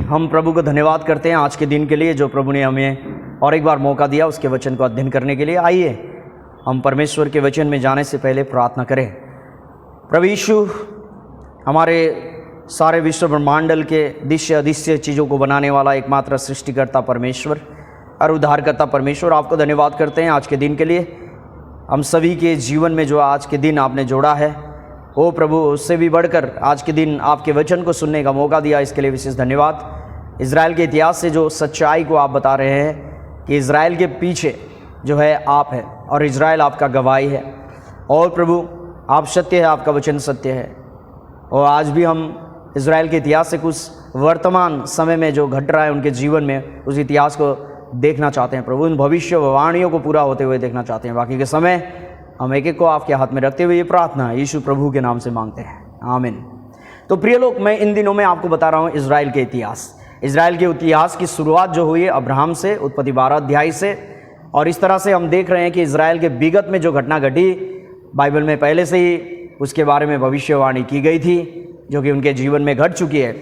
हम प्रभु को धन्यवाद करते हैं आज के दिन के लिए जो प्रभु ने हमें और एक बार मौका दिया उसके वचन को अध्ययन करने के लिए। आइए हम परमेश्वर के वचन में जाने से पहले प्रार्थना करें। प्रभु यीशु, हमारे सारे विश्व ब्रह्मांडल के दृश्य अदृश्य चीज़ों को बनाने वाला एकमात्र सृष्टिकर्ता परमेश्वर और उद्धारकर्ता परमेश्वर, आपको धन्यवाद करते हैं आज के दिन के लिए। हम सभी के जीवन में जो आज के दिन आपने जोड़ा है, ओ प्रभु, उससे भी बढ़कर आज के दिन आपके वचन को सुनने का मौका दिया, इसके लिए विशेष धन्यवाद। इज़राइल के इतिहास से जो सच्चाई को आप बता रहे हैं कि इज़राइल के पीछे जो है आप है और इज़राइल आपका गवाही है। और प्रभु, आप सत्य है, आपका वचन सत्य है। और आज भी हम इज़राइल के इतिहास से कुछ वर्तमान समय में जो घट रहा है उनके जीवन में, उस इतिहास को देखना चाहते हैं प्रभु। उन भविष्यवाणियों को पूरा होते हुए देखना चाहते हैं। बाकी के समय हम एक एक को आपके हाथ में रखते हुए ये प्रार्थना यीशु प्रभु के नाम से मांगते हैं, आमीन। तो प्रिय लोग, मैं इन दिनों में आपको बता रहा हूँ इज़राइल के इतिहास। इज़राइल के इतिहास की शुरुआत जो हुई है अब्राहम से, उत्पत्ति 12 अध्याय से। और इस तरह से हम देख रहे हैं कि इज़राइल के विगत में जो घटना घटी, बाइबल में पहले से ही उसके बारे में भविष्यवाणी की गई थी, जो कि उनके जीवन में घट चुकी है।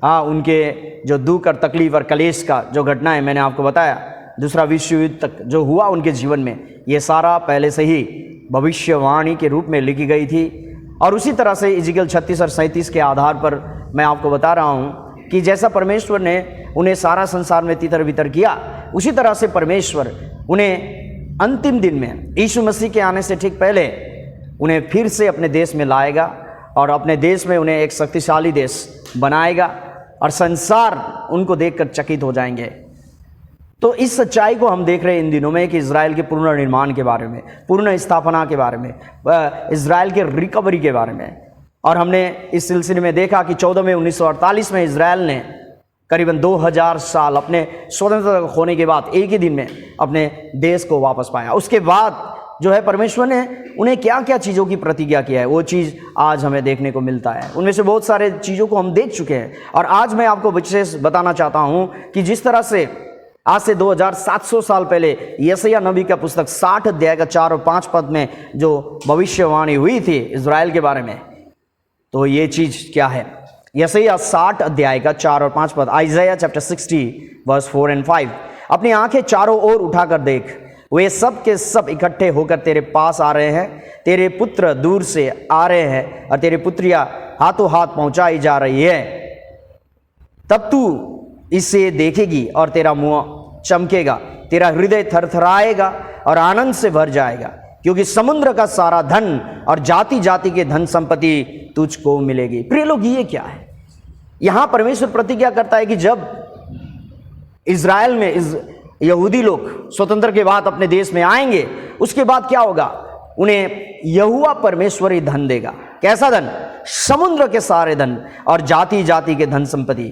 हाँ, उनके जो दुख और तकलीफ और कलेश का जो घटना है, मैंने आपको बताया, दूसरा विश्व युद्ध तक जो हुआ उनके जीवन में, ये सारा पहले से ही भविष्यवाणी के रूप में लिखी गई थी। और उसी तरह से इज़ेकियल 36 और 37 के आधार पर मैं आपको बता रहा हूँ कि जैसा परमेश्वर ने उन्हें सारा संसार में तितर बितर किया, उसी तरह से परमेश्वर उन्हें अंतिम दिन में यीशु मसीह के आने से ठीक पहले उन्हें फिर से अपने देश में लाएगा और अपने देश में उन्हें एक शक्तिशाली देश बनाएगा और संसार उनको देखकर चकित हो जाएंगे। तो इस सच्चाई को हम देख रहे हैं इन दिनों में कि इज़राइल के पूर्ण निर्माण के बारे में, पूर्ण स्थापना के बारे में, इज़राइल के रिकवरी के बारे में। और हमने इस सिलसिले में देखा कि 14 मई 1948 में इज़राइल ने करीबन 2000 साल अपने स्वतंत्रता होने के बाद एक ही दिन में अपने देश को वापस पाया। उसके बाद जो है परमेश्वर ने उन्हें क्या क्या चीज़ों की प्रतिज्ञा किया है, वो चीज़ आज हमें देखने को मिलता है। उनमें से बहुत सारे चीज़ों को हम देख चुके हैं। और आज मैं आपको विशेष बताना चाहता हूँ कि जिस तरह से आज से 2700 साल पहले यशायाह नबी का पुस्तक 60 अध्याय का 4 और 5 पद में जो भविष्यवाणी हुई थी इज़राइल के बारे में, तो ये चीज़ क्या है? यशायाह 60 अध्याय का 4 और 5 पद, आइज़ाया चैप्टर 60 वर्स 4 और 5। अपनी आंखें चारों ओर उठाकर देख, वे सब के सब इकट्ठे होकर तेरे पास आ रहे हैं। तेरे पुत्र दूर से आ रहे हैं और तेरी पुत्रियां हाथों हाथ पहुंचाई जा रही है। तब तू इसे देखेगी और तेरा मुंह चमकेगा, तेरा हृदय थरथराएगा और आनंद से भर जाएगा, क्योंकि समुद्र का सारा धन और जाति जाति के धन संपत्ति तुझको मिलेगी। प्रिय लोग, ये क्या है? यहां परमेश्वर प्रतिज्ञा करता है कि जब इज़राइल में यहूदी लोग स्वतंत्र के बाद अपने देश में आएंगे, उसके बाद क्या होगा? उन्हें यहोवा परमेश्वर ही धन देगा। कैसा धन? समुद्र के सारे धन और जाति जाति के धन संपत्ति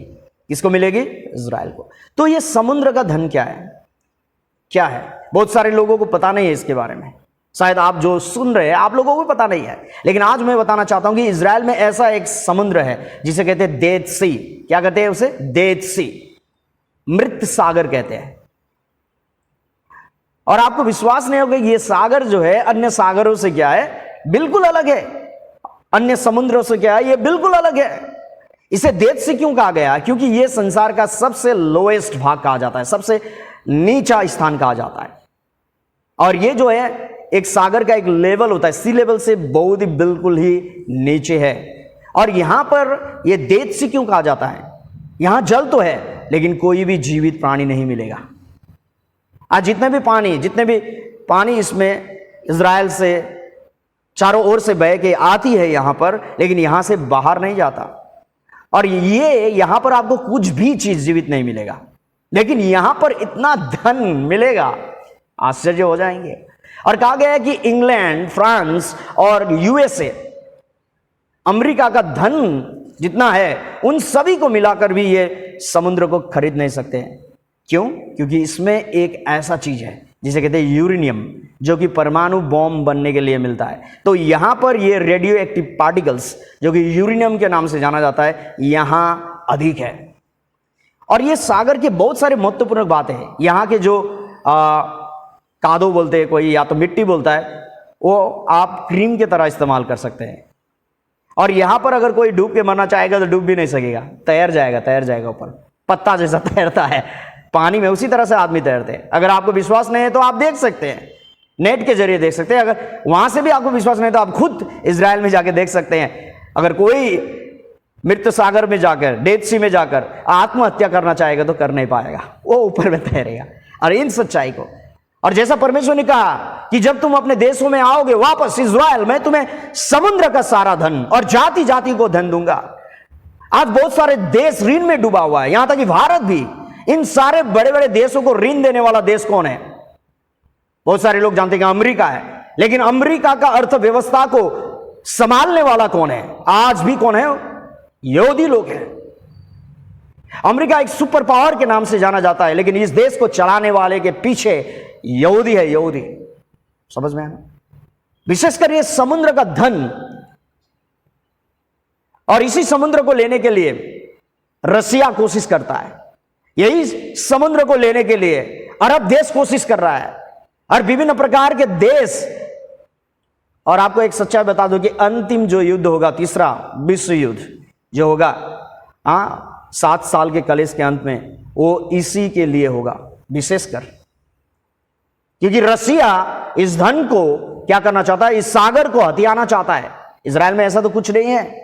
किसको मिलेगी? इज़राइल को। तो ये समुद्र का धन क्या है? क्या है? बहुत सारे लोगों को पता नहीं है इसके बारे में। शायद आप जो सुन रहे हैं, आप लोगों को पता नहीं है, लेकिन आज मैं बताना चाहता हूं कि इज़राइल में ऐसा एक समुद्र है जिसे कहते हैं डेड सी। क्या कहते हैं उसे? डेड सी, मृत सागर कहते हैं। और आपको विश्वास नहीं होगा, ये सागर जो है अन्य सागरों से क्या है? बिल्कुल अलग है। अन्य समुद्रों से क्या है? ये बिल्कुल अलग है। इसे डेड सी क्यों कहा गया? क्योंकि ये संसार का सबसे लोएस्ट भाग कहा जाता है, सबसे नीचा स्थान कहा जाता है। और ये जो है एक सागर का एक लेवल होता है, सी लेवल से बहुत ही बिल्कुल ही नीचे है। और यहां पर ये डेड सी क्यों कहा जाता है? यहां जल तो है, लेकिन कोई भी जीवित प्राणी नहीं मिलेगा। आज जितने भी पानी इसमें इज़राइल से चारों ओर से बह के आती है यहां पर, लेकिन यहां से बाहर नहीं जाता। और ये यहां पर आपको कुछ भी चीज जीवित नहीं मिलेगा, लेकिन यहां पर इतना धन मिलेगा, आश्चर्य हो जाएंगे। और कहा गया है कि इंग्लैंड, फ्रांस और यूएसए, अमेरिका का धन जितना है, उन सभी को मिलाकर भी ये समुद्र को खरीद नहीं सकते हैं। क्यों? क्योंकि इसमें एक ऐसा चीज है जिसे कहते हैं यूरेनियम, जो कि परमाणु बॉम्ब बनने के लिए मिलता है। तो यहां पर ये रेडियो एक्टिव पार्टिकल्स, जो कि यूरेनियम के नाम से जाना जाता है, यहां अधिक है। और ये सागर के बहुत सारे महत्वपूर्ण बातें हैं। यहाँ के जो कादो बोलते हैं कोई, या तो मिट्टी बोलता है, वो आप क्रीम की तरह इस्तेमाल कर सकते हैं। और यहां पर अगर कोई डूब के मरना चाहेगा तो डूब भी नहीं सकेगा, तैर जाएगा ऊपर। पत्ता जैसा तैरता है पानी में, उसी तरह से आदमी तैरते हैं। अगर आपको विश्वास नहीं है तो आप देख सकते हैं, नेट के जरिए देख सकते हैं। अगर वहां से भी आपको विश्वास नहीं तो आप खुद इजराइल में जाकर देख सकते हैं। अगर कोई मृत सागर में जाकर, डेड सी में जाकर आत्महत्या करना चाहेगा तो कर नहीं पाएगा, वो ऊपर में तैरेगा। और इन सच्चाई को, और जैसा परमेश्वर ने कहा कि जब तुम अपने देशों में आओगे वापस इजराइल, मैं तुम्हें समुद्र का सारा धन और जाति जाति को धन दूंगा। आज बहुत सारे देश ऋण में डूबा हुआ है, यहां तक कि भारत भी। इन सारे बड़े बड़े देशों को ऋण देने वाला देश कौन है? बहुत सारे लोग जानते हैं कि अमेरिका है, लेकिन अमेरिका का अर्थव्यवस्था को संभालने वाला कौन है? आज भी कौन है? यहूदी लोग हैं। अमेरिका एक सुपर पावर के नाम से जाना जाता है, लेकिन इस देश को चलाने वाले के पीछे यहूदी है, यहूदी। समझ में आया? विशेषकर ये समुद्र का धन, और इसी समुद्र को लेने के लिए रसिया कोशिश करता है, यही समुद्र को लेने के लिए अरब देश कोशिश कर रहा है, और विभिन्न प्रकार के देश। और आपको एक सच्चाई बता दूं कि अंतिम जो युद्ध होगा, तीसरा विश्व युद्ध जो होगा 7 साल के कलेश के अंत में, वो इसी के लिए होगा विशेषकर, क्योंकि रसिया इस धन को क्या करना चाहता है? इस सागर को हथियाना चाहता है। इजराइल में ऐसा तो कुछ नहीं है,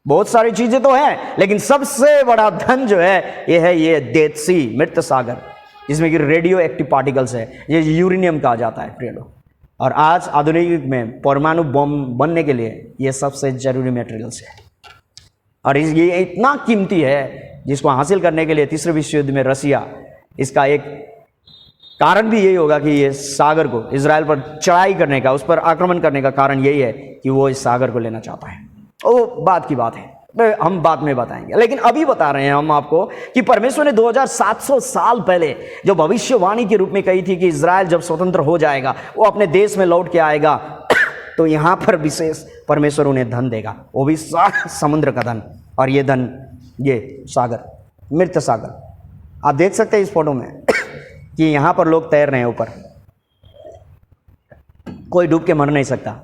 बहुत सारी चीजें तो हैं, लेकिन सबसे बड़ा धन जो है ये डेड सी, मृत सागर, जिसमें कि रेडियो एक्टिव पार्टिकल्स है, ये यूरेनियम कहा जाता है प्रिय लोग। और आज आधुनिक युग में परमाणु बम बनने के लिए ये सबसे जरूरी मटेरियल्स है, और ये इतना कीमती है जिसको हासिल करने के लिए तीसरे विश्व युद्ध में रसिया, इसका एक कारण भी यही होगा कि ये सागर को इजराइल पर चढ़ाई करने का, उस पर आक्रमण करने का कारण यही है कि वो इस सागर को लेना चाहता है। वो बात की बात है, हम बाद में बताएंगे, लेकिन अभी बता रहे हैं हम आपको कि परमेश्वर ने 2700 साल पहले जो भविष्यवाणी के रूप में कही थी कि इजराइल जब स्वतंत्र हो जाएगा, वो अपने देश में लौट के आएगा, तो यहां पर विशेष परमेश्वर उन्हें धन देगा, वो भी समुद्र का धन। और ये धन, ये सागर, मृत सागर, आप देख सकते हैं इस फोटो में कि यहां पर लोग तैर रहे हैं ऊपर, कोई डूब के मर नहीं सकता।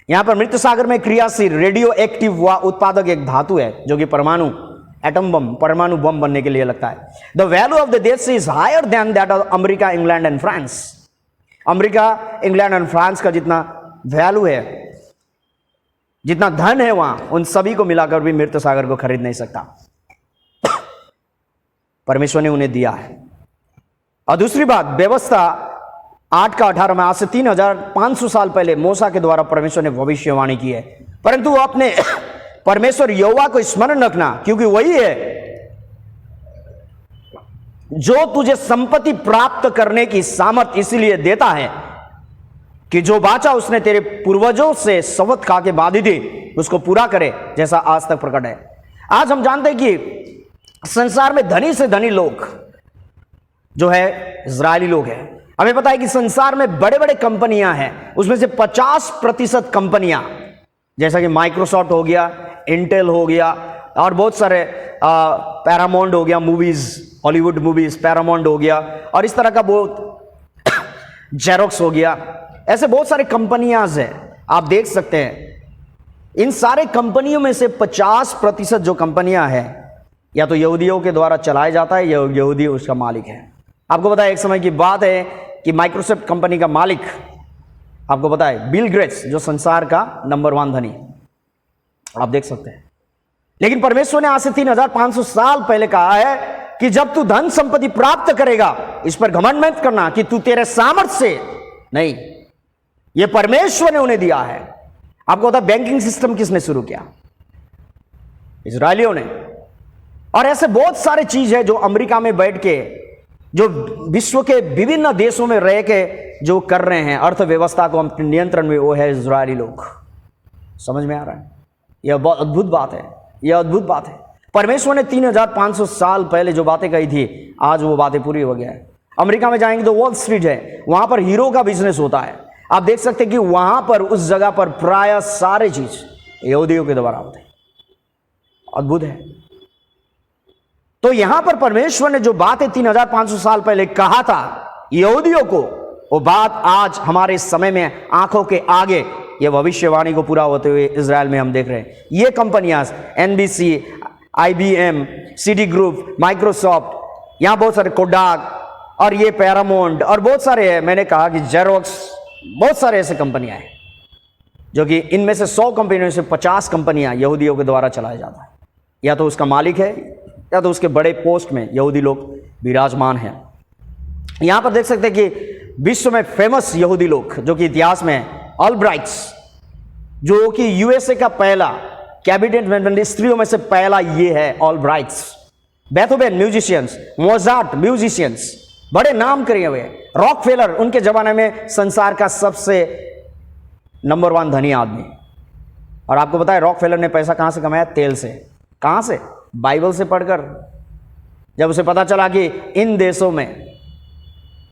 यहां पर मृत सागर में क्रियाशील रेडियो एक्टिव व उत्पादक एक धातु है जो कि परमाणु एटम बम, परमाणु बम बनने के लिए लगता है। The value of the Dead Sea is higher than that of America, England and France. America, England and France का जितना वैल्यू है, जितना धन है वहां, उन सभी को मिलाकर भी मृत सागर को खरीद नहीं सकता। परमेश्वर ने उन्हें दिया है। और दूसरी बात, व्यवस्था 8:18 में, आज से 3500 साल पहले मूसा के द्वारा परमेश्वर ने भविष्यवाणी की है, परंतु अपने परमेश्वर यहोवा को स्मरण रखना, क्योंकि वही है जो तुझे संपत्ति प्राप्त करने की सामर्थ इसलिए देता है कि जो बाचा उसने तेरे पूर्वजों से शपथ खा के बांधी थी उसको पूरा करे, जैसा आज तक प्रकट है। आज हम जानते हैं कि संसार में धनी से धनी लोग जो है इजरायली लोग हैं। हमें पता है कि संसार में बड़े बड़े कंपनियां हैं, उसमें से 50% कंपनियां, जैसा कि माइक्रोसॉफ्ट हो गया, इंटेल हो गया, और बहुत सारे पैरामाउंट हो गया, मूवीज, हॉलीवुड मूवीज, पैरामाउंट हो गया, और इस तरह का बहुत जेरोक्स हो गया, ऐसे बहुत सारे कंपनियां हैं, आप देख सकते हैं। इन सारे कंपनियों में से 50% जो कंपनियां हैं, या तो यहूदियों के द्वारा चलाया जाता है या यहूदी उसका मालिक है। आपको पता है एक समय की बात है कि माइक्रोसॉफ्ट कंपनी का मालिक, आपको पता है, बिल गेट्स, जो संसार का नंबर 1 धनी, आप देख सकते हैं। लेकिन परमेश्वर ने आज से 3500 साल पहले कहा है कि जब तू धन संपत्ति प्राप्त करेगा, इस पर घमंड मत करना कि तू तेरे सामर्थ्य से नहीं, यह परमेश्वर ने उन्हें दिया है। आपको पता है बैंकिंग सिस्टम किसने शुरू किया? इजरायलियों ने। और ऐसे बहुत सारे चीज है जो अमेरिका में बैठ के, जो विश्व के विभिन्न देशों में रह के जो कर रहे हैं अर्थव्यवस्था को अपने नियंत्रण में, वो है इजरायली लोग। समझ में आ रहा है? यह बहुत अद्भुत बात है, यह अद्भुत बात है। परमेश्वर ने 3500 साल पहले जो बातें कही थी, आज वो बातें पूरी हो गया है। अमेरिका में जाएंगे तो वॉल स्ट्रीट है, वहां पर हीरो का बिजनेस होता है। आप देख सकते हैं कि वहां पर, उस जगह पर प्राय सारे चीज यहूदियों के द्वारा होते हैं। अद्भुत है। तो यहां पर परमेश्वर ने जो बातें 3500 साल पहले कहा था यहूदियों को, वो बात आज हमारे समय में आंखों के आगे, ये भविष्यवाणी को पूरा होते हुए इजराइल में हम देख रहे हैं। ये कंपनियां NBC, IBM, CD group, Microsoft, यहाँ बहुत सारे कोडाक और ये पैरामाउंट और बहुत सारे हैं। मैंने कहा कि जेरोक्स, बहुत सारे ऐसे कंपनियां हैं जो कि इनमें से 100 कंपनियों से 50 कंपनियां यहूदियों के द्वारा चलाया जाता है। या तो उसका मालिक है या तो उसके बड़े पोस्ट में यहूदी लोग विराजमान हैं। यहां पर देख सकते हैं कि विश्व में फेमस यहूदी लोग जो कि इतिहास में ऑलब्राइट्स, जो कि यूएसए का पहला कैबिनेट मेंबर, स्त्रियों में से पहला ये है ऑलब्राइट्स। बेथोवेन म्यूजिशियंस, मोजार्ट म्यूजिशियंस, बड़े नाम करे हुए। रॉकफेलर उनके जमाने में संसार का सबसे नंबर 1 धनी आदमी। और आपको पता है रॉकफेलर ने पैसा कहां से कमाया? तेल से। कहां से? बाइबल से पढ़कर। जब उसे पता चला कि इन देशों में,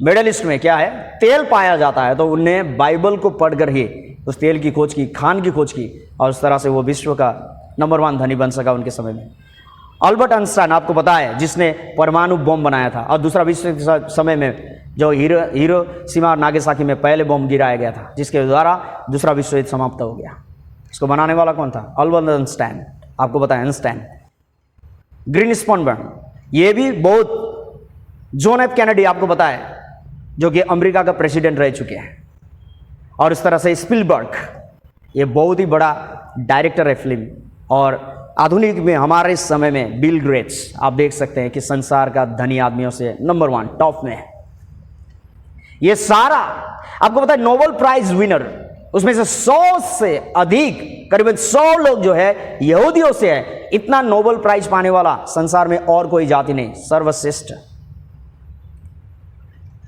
मिडिल ईस्ट में क्या है, तेल पाया जाता है, तो उन्होंने बाइबल को पढ़कर ही उस तेल की खोज की, खान की खोज की, और उस तरह से वो विश्व का नंबर 1 धनी बन सका उनके समय में। अल्बर्ट आइंस्टाइन आपको पता है जिसने परमाणु बम बनाया था, और दूसरा विश्व के समय में जो हिरोशिमा और नागासाकी में पहले बम गिराया गया था, जिसके द्वारा दूसरा विश्व युद्ध समाप्त हो गया। इसको बनाने वाला कौन था? Albert Einstein. आपको पता है आइंस्टाइन। ग्रीन स्पॉनबर्न, ये भी बहुत। जॉन एफ कैनेडी आपको पता है जो कि अमेरिका का प्रेसिडेंट रह चुके हैं। और इस तरह से स्पिलबर्ग, ये बहुत ही बड़ा डायरेक्टर है फिल्म। और आधुनिक में हमारे समय में बिल गेट्स, आप देख सकते हैं कि संसार का धनी आदमियों से नंबर 1 टॉप में है। ये सारा आपको पता है नोबेल प्राइज विनर, उसमें से 100 से अधिक, करीबन 100 लोग जो है यहूदियों से है। इतना नोबेल प्राइज पाने वाला संसार में और कोई जाति नहीं, सर्वश्रेष्ठ।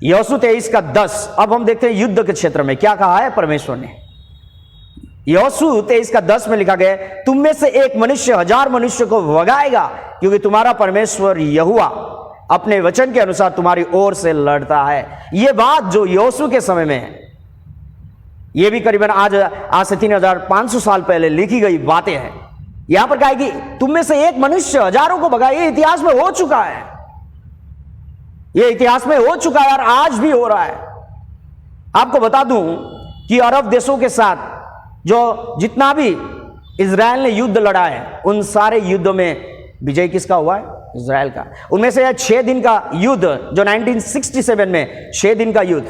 यहोशू 23:10। अब हम देखते हैं युद्ध के क्षेत्र में क्या कहा है परमेश्वर ने। यहोशू 23:10 में लिखा गया, तुम में से एक मनुष्य 1000 मनुष्य को भगाएगा, क्योंकि तुम्हारा परमेश्वर यहोवा अपने वचन के अनुसार तुम्हारी ओर से लड़ता है। यह बात जो यहोशू के समय में है, यह भी करीबन आज से 3500 साल पहले लिखी गई बातें हैं। यहां पर कहा कि तुम में से एक मनुष्य हजारों को भगाए। ये इतिहास में हो चुका है, यह इतिहास में हो चुका है और आज भी हो रहा है। आपको बता दूं कि अरब देशों के साथ जो जितना भी इजराइल ने युद्ध लड़ा है, उन सारे युद्धों में विजय किसका हुआ है? इजराइल का। उनमें से 6 दिन का युद्ध जो 1967 में, 6 दिन का युद्ध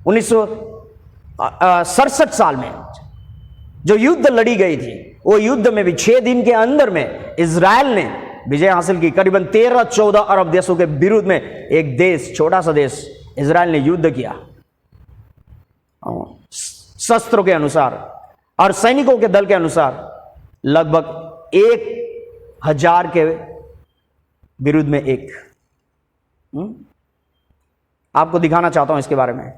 1967 साल में जो युद्ध लड़ी गई थी, वो युद्ध में भी 6 दिन के अंदर में इजराइल ने विजय हासिल की। करीबन 13-14 अरब देशों के विरुद्ध में एक देश, छोटा सा देश इजराइल ने युद्ध किया शस्त्रों के अनुसार और सैनिकों के दल के अनुसार। लगभग 1000 के विरुद्ध में 1। आपको दिखाना चाहता हूं इसके बारे में।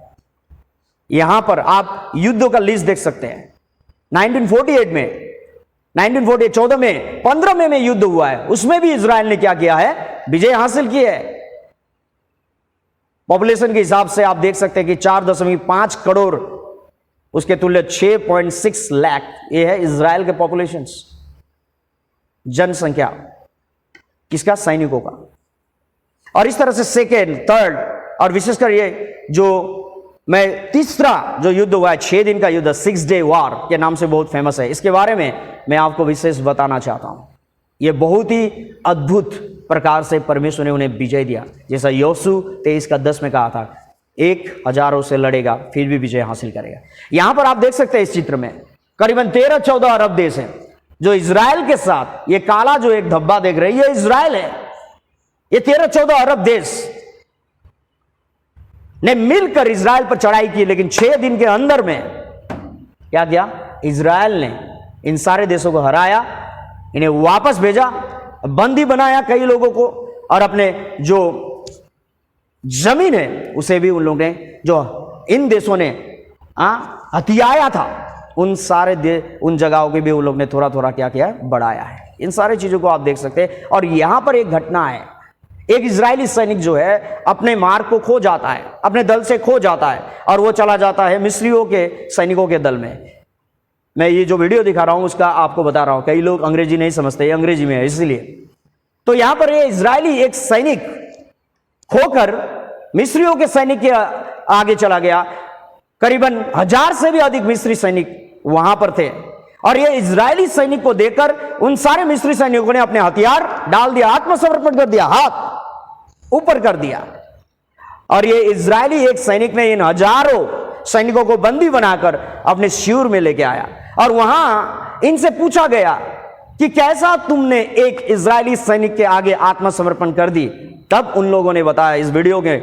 यहां पर आप युद्धों का लिस्ट देख सकते हैं। 1948 में, 14 में, 15 में युद्ध हुआ है, उसमें भी इजराइल ने क्या किया है? विजय हासिल की है। पॉपुलेशन के हिसाब से आप देख सकते हैं कि 4.5 करोड़, उसके तुल्य 6.6 लाख, ये है इजराइल के पॉपुलेशन, जनसंख्या किसका? सैनिकों का। और इस तरह से सेकेंड, थर्ड और विशेषकर ये जो मैं तीसरा जो युद्ध हुआ है, 6 दिन का युद्ध, 6 डे वॉर के नाम से बहुत फेमस है, इसके बारे में मैं आपको विशेष बताना चाहता हूं। यह बहुत ही अद्भुत प्रकार से परमेश्वर ने उन्हें विजय दिया, जैसा यहोशू 23:10 में कहा था, 1000 से लड़ेगा फिर भी विजय हासिल करेगा। यहां पर आप देख सकते हैं इस चित्र में करीबन 13-14 अरब देश हैं जो इजराइल के साथ, ये काला जो एक धब्बा देख रहे हैं ये इजराइल है। ये 13-14 अरब देश ने मिलकर इजराइल पर चढ़ाई की, लेकिन 6 दिन के अंदर में क्या किया? इजराइल ने इन सारे देशों को हराया, इन्हें वापस भेजा, बंदी बनाया कई लोगों को, और अपने जो जमीन है उसे भी उन लोगों ने, जो इन देशों ने हथियाया था, उन सारे उन जगहों के भी उन लोगों ने थोड़ा थोड़ा क्या किया? बढ़ाया है। इन सारी चीजों को आप देख सकते हैं। और यहां पर एक घटना है, एक इजरायली सैनिक जो है अपने मार्ग को खो जाता है, अपने दल से खो जाता है, और वो चला जाता है मिस्रियों के सैनिकों के दल में। मैं ये जो वीडियो दिखा रहा हूं उसका आपको बता रहा हूं, कई लोग अंग्रेजी नहीं समझते, ये अंग्रेजी में है इसलिए। तो यहां पर ये इजरायली एक सैनिक खोकर मिस्रियों के सैनिक के आगे चला गया। करीबन 1000 से भी अधिक मिस्री सैनिक वहां पर थे, और ये इजरायली सैनिक को देखकर उन सारे मिस्री सैनिकों ने अपने हथियार डाल दिया, आत्मसमर्पण कर दिया, हाथ ऊपर कर दिया। और ये इजरायली एक सैनिक ने इन हजारों सैनिकों को बंदी बनाकर अपने शिविर में लेके आया और वहां इनसे पूछा गया कि कैसा तुमने एक इजरायली सैनिक के आगे आत्मसमर्पण कर दी। तब उन लोगों ने बताया, इस वीडियो के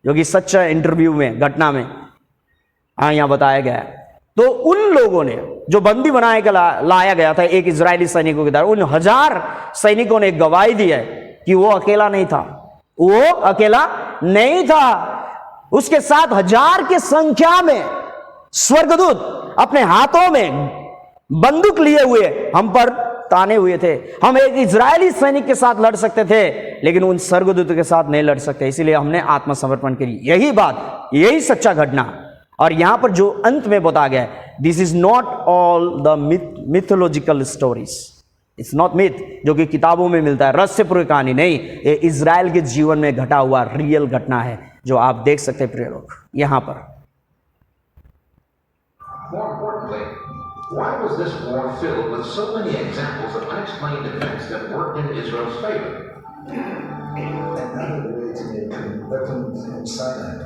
जो कि सच्चा इंटरव्यू में, घटना में यहां बताया गया है, तो उन लोगों ने जो बंदी बनाए लाया गया था एक इजरायली सैनिकों के द्वारा, उन हजार सैनिकों ने गवाही दी है कि वो अकेला नहीं था, वो अकेला नहीं था, उसके साथ हजार की संख्या में स्वर्गदूत अपने हाथों में बंदूक लिए हुए हम पर ताने हुए थे। हम एक इजरायली सैनिक के साथ लड़ सकते थे, लेकिन उन स्वर्गदूत के साथ नहीं लड़ सकते, इसीलिए हमने आत्मसमर्पण करी। यही बात, यही सच्चा घटना। और यहां पर जो अंत में बताया गया है, this is not all the mythological stories, it's not myth जो कि किताबों में मिलता है, रहस्यपूर्ण कहानी नहीं, ये इजराइल के जीवन में घटा हुआ रियल घटना है जो आप देख सकते हैं प्रिय लोग यहां पर। More importantly, why was this war filled with so many examples of unexplained events that worked in Israel's favor? Another way to make weapons in silent.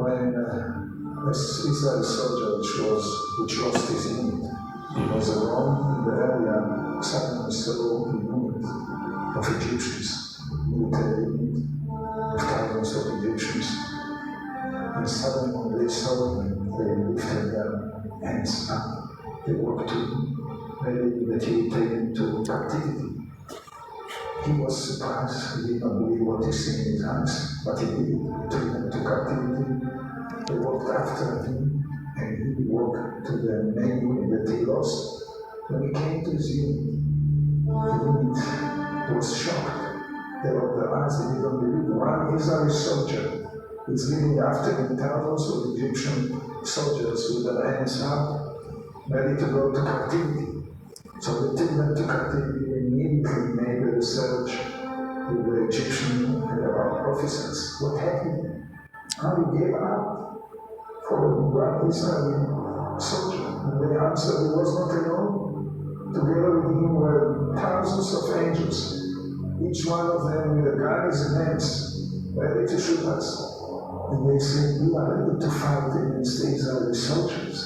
When this Israeli soldier which lost his unit was alone in the area, suddenly saw a unit of Egyptians, military unit of thousands of Egyptians. And suddenly when they saw him, they lifted their hands up. They walked to him, ready that he would take them to captivity. He was surprised. He did not believe what he seen in his eyes, but he did. Took them to captivity. They walked after him, and he walked to the main unit that he lost. When he came to his unit, the unit was shocked. They were the eyes they didn't believe. One Israeli soldier is leading after him thousands of Egyptian soldiers with their hands up, ready to go to captivity. So they took them to captivity and immediately made a research with the Egyptian officers. What happened? How he gave up for one Israeli soldier. And the answer, he was not alone. Together with him were thousands of angels, each one of them with a gun in his hands, ready to shoot us. And they said, we are ready to fight against the Israeli soldiers.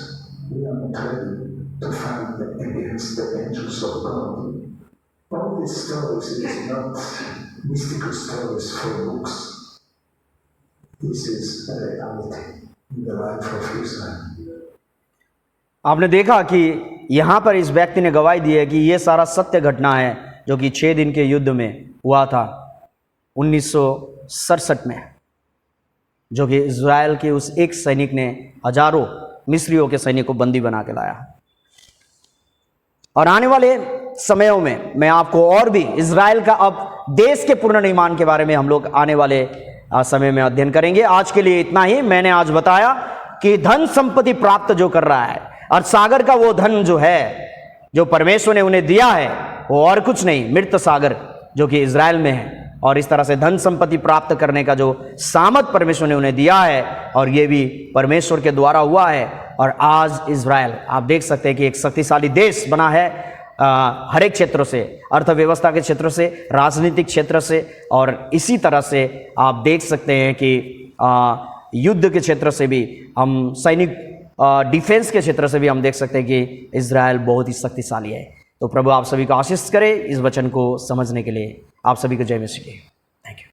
We are not ready to fight against the angels of God. All these stories is not mystical stories for books. This is a reality in the life of Israel. आपने देखा कि यहाँ पर इस व्यक्ति ने गवाही दी है कि ये सारा सत्य घटना है जो कि 6 दिन के युद्ध में हुआ था 1967 में, जो कि इजराइल के उस एक सैनिक ने हजारों मिस्रियों के सैनिक को बंदी बना के लाया। और आने वाले समयों में मैं आपको और भी इजराइल का अब देश के पुनर्निर्माण के बारे में हम लोग आने वाले समय में अध्ययन करेंगे। आज के लिए इतना ही। मैंने आज बताया कि धन संपत्ति प्राप्त जो कर रहा है और सागर का वो धन जो है जो परमेश्वर ने उन्हें दिया है वो और कुछ नहीं, मृत सागर जो कि इजराइल में है। और इस तरह से धन संपत्ति प्राप्त करने का जो सामर्थ परमेश्वर ने उन्हें दिया है और ये भी परमेश्वर के द्वारा हुआ है। और आज इजराइल आप देख सकते हैं कि एक शक्तिशाली देश बना है हर एक क्षेत्रों से, अर्थव्यवस्था के क्षेत्र से, राजनीतिक क्षेत्र से, और इसी तरह से आप देख सकते हैं कि युद्ध के क्षेत्र से भी हम सैनिक डिफेंस के क्षेत्र से भी हम देख सकते हैं कि इजराइल बहुत ही शक्तिशाली है। तो प्रभु आप सभी को आशीष करे इस वचन को समझने के लिए। आप सभी को जय मसीह की। Thank you.